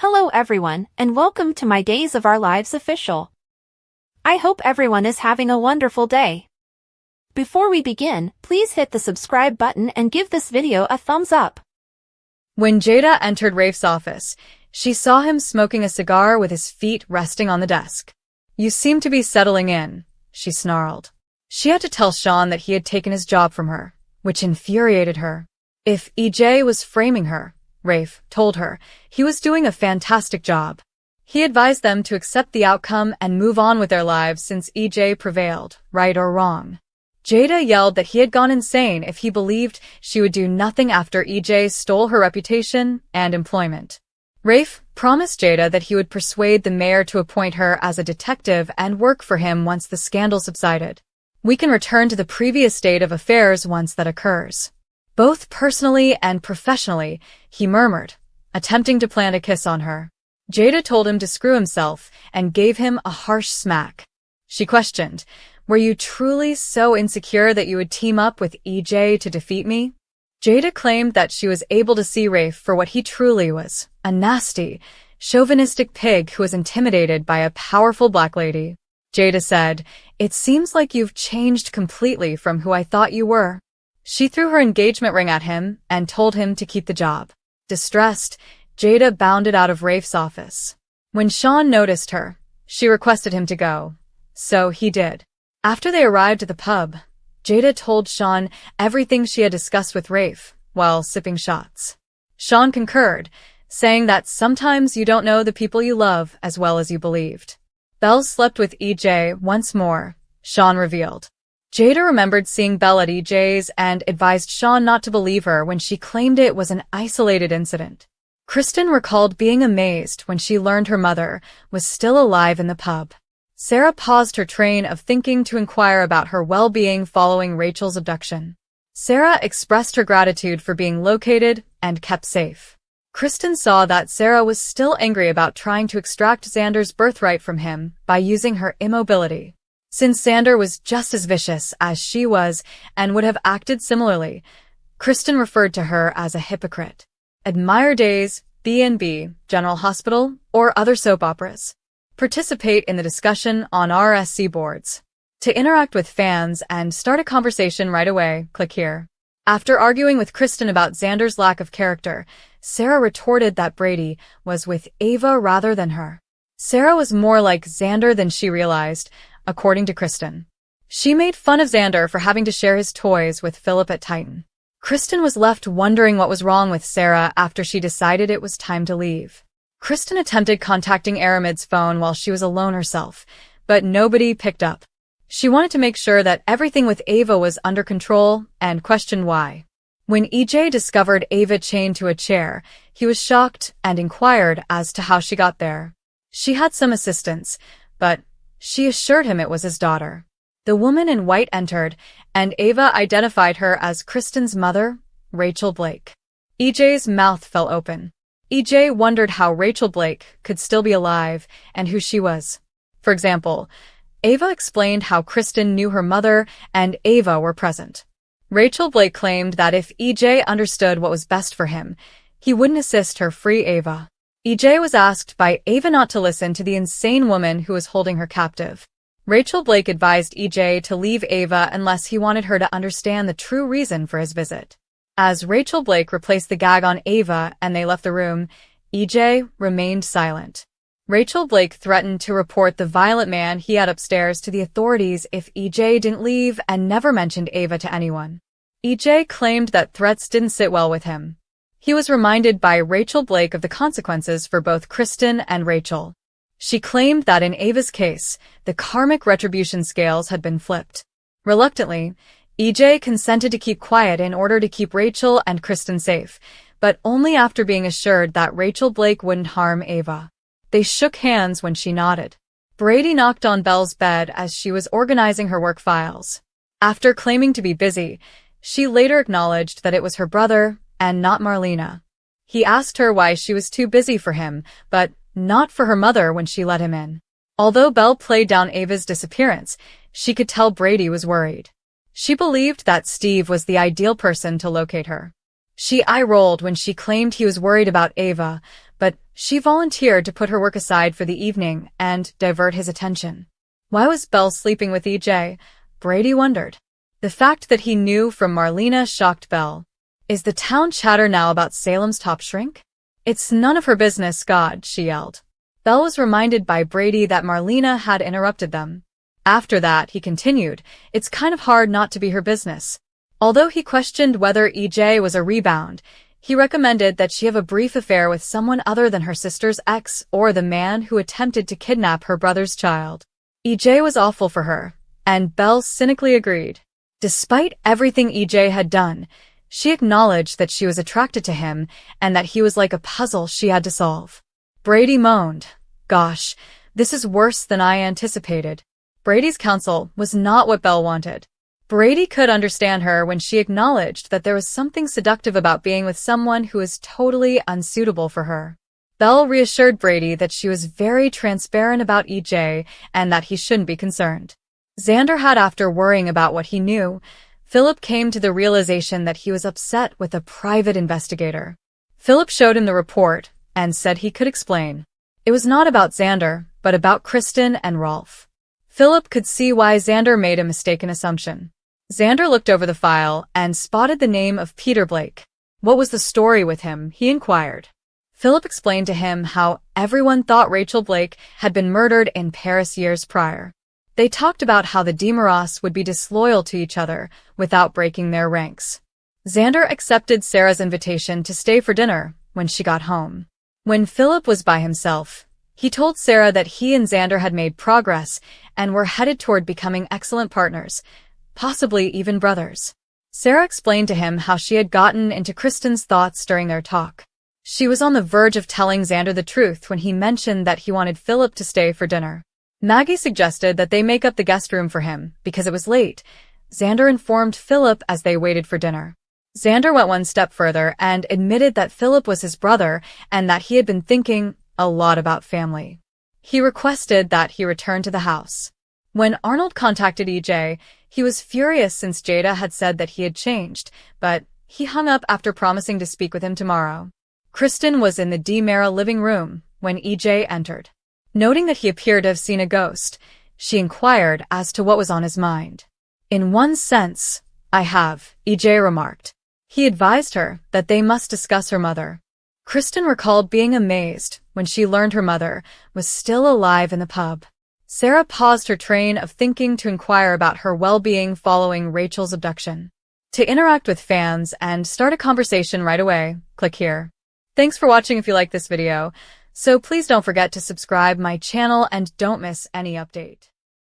Hello everyone, and welcome to my Days of Our Lives official. I hope everyone is having a wonderful day. Before we begin, please hit the subscribe button and give this video a thumbs up. When Jada entered Rafe's office, she saw him smoking a cigar with his feet resting on the desk. "You seem to be settling in," she snarled. She had to tell Sean that he had taken his job from her, which infuriated her. If EJ was framing her, Rafe told her, he was doing a fantastic job. He advised them to accept the outcome and move on with their lives since EJ prevailed, right or wrong. Jada yelled that he had gone insane if he believed she would do nothing after EJ stole her reputation and employment. Rafe promised Jada that he would persuade the mayor to appoint her as a detective and work for him once the scandal subsided. "We can return to the previous state of affairs once that occurs. Both personally and professionally," he murmured, attempting to plant a kiss on her. Jada told him to screw himself and gave him a harsh smack. She questioned, "Were you truly so insecure that you would team up with EJ to defeat me?" Jada claimed that she was able to see Rafe for what he truly was, a nasty, chauvinistic pig who was intimidated by a powerful black lady. Jada said, "It seems like you've changed completely from who I thought you were." She threw her engagement ring at him and told him to keep the job. Distressed, Jada bounded out of Rafe's office. When Sean noticed her, she requested him to go. So he did. After they arrived at the pub, Jada told Sean everything she had discussed with Rafe while sipping shots. Sean concurred, saying that sometimes you don't know the people you love as well as you believed. Belle slept with EJ once more, Sean revealed. Jada remembered seeing Belle at EJ's and advised Sean not to believe her when she claimed it was an isolated incident. Kristen recalled being amazed when she learned her mother was still alive in the pub. Sarah paused her train of thinking to inquire about her well-being following Rachel's abduction. Sarah expressed her gratitude for being located and kept safe. Kristen saw that Sarah was still angry about trying to extract Xander's birthright from him by using her immobility. Since Xander was just as vicious as she was and would have acted similarly, Kristen referred to her as a hypocrite. Admire Days, B&B, General Hospital, or other soap operas. Participate in the discussion on RSC boards. To interact with fans and start a conversation right away, click here. After arguing with Kristen about Xander's lack of character, Sarah retorted that Brady was with Ava rather than her. Sarah was more like Xander than she realized, according to Kristen. She made fun of Xander for having to share his toys with Philip at Titan. Kristen was left wondering what was wrong with Sarah after she decided it was time to leave. Kristen attempted contacting Aramid's phone while she was alone herself, but nobody picked up. She wanted to make sure that everything with Ava was under control and questioned why. When EJ discovered Ava chained to a chair, he was shocked and inquired as to how she got there. She had some assistance, but she assured him it was his daughter. The woman in white entered, and Ava identified her as Kristen's mother, Rachel Blake. EJ's mouth fell open. EJ wondered how Rachel Blake could still be alive and who she was. For example, Ava explained how Kristen knew her mother and Ava were present. Rachel Blake claimed that if EJ understood what was best for him, he wouldn't assist her free Ava. EJ was asked by Ava not to listen to the insane woman who was holding her captive. Rachel Blake advised EJ to leave Ava unless he wanted her to understand the true reason for his visit. As Rachel Blake replaced the gag on Ava and they left the room, EJ remained silent. Rachel Blake threatened to report the violent man he had upstairs to the authorities if EJ didn't leave and never mentioned Ava to anyone. EJ claimed that threats didn't sit well with him. He was reminded by Rachel Blake of the consequences for both Kristen and Rachel. She claimed that in Ava's case, the karmic retribution scales had been flipped. Reluctantly, EJ consented to keep quiet in order to keep Rachel and Kristen safe, but only after being assured that Rachel Blake wouldn't harm Ava. They shook hands when she nodded. Brady knocked on Belle's bed as she was organizing her work files. After claiming to be busy, she later acknowledged that it was her brother and not Marlena. He asked her why she was too busy for him, but not for her mother when she let him in. Although Belle played down Ava's disappearance, she could tell Brady was worried. She believed that Steve was the ideal person to locate her. She eye-rolled when she claimed he was worried about Ava, but She volunteered to put her work aside for the evening and divert his attention. Why was Belle sleeping with EJ? Brady wondered. The fact that he knew from Marlena shocked Belle. Is the town chatter now about Salem's top shrink? It's none of her business, God, she yelled. Belle was reminded by Brady that Marlena had interrupted them. After that, he continued, it's kind of hard not to be her business. Although he questioned whether EJ was a rebound, he recommended that she have a brief affair with someone other than her sister's ex or the man who attempted to kidnap her brother's child. EJ was awful for her, and Belle cynically agreed. Despite everything EJ had done, she acknowledged that she was attracted to him and that he was like a puzzle she had to solve. Brady moaned. Gosh, this is worse than I anticipated. Brady's counsel was not what Belle wanted. Brady could understand her when she acknowledged that there was something seductive about being with someone who was totally unsuitable for her. Belle reassured Brady that she was very transparent about EJ and that he shouldn't be concerned. Xander had, after worrying about what he knew, Philip came to the realization that he was upset with a private investigator. Philip showed him the report and said he could explain. It was not about Xander, but about Kristen and Rolf. Philip could see why Xander made a mistaken assumption. Xander looked over the file and spotted the name of Peter Blake. What was the story with him, he inquired. Philip explained to him how everyone thought Rachel Blake had been murdered in Paris years prior. They talked about how the Demeras would be disloyal to each other without breaking their ranks. Xander accepted Sarah's invitation to stay for dinner when she got home. When Philip was by himself, he told Sarah that he and Xander had made progress and were headed toward becoming excellent partners, possibly even brothers. Sarah explained to him how she had gotten into Kristen's thoughts during their talk. She was on the verge of telling Xander the truth when he mentioned that he wanted Philip to stay for dinner. Maggie suggested that they make up the guest room for him because it was late. Xander informed Philip as they waited for dinner. Xander went one step further and admitted that Philip was his brother and that he had been thinking a lot about family. He requested that he return to the house. When Arnold contacted EJ, he was furious since Jada had said that he had changed, but he hung up after promising to speak with him tomorrow. Kristen was in the Demera living room when EJ entered. Noting that he appeared to have seen a ghost, she inquired as to what was on his mind. In one sense, I have, EJ remarked. He advised her that they must discuss her mother. Kristen recalled being amazed when she learned her mother was still alive in the pub. Sarah paused her train of thinking to inquire about her well-being following Rachel's abduction. To interact with fans and start a conversation right away, click here. Thanks for watching. If you like this video, so please don't forget to subscribe my channel and don't miss any update.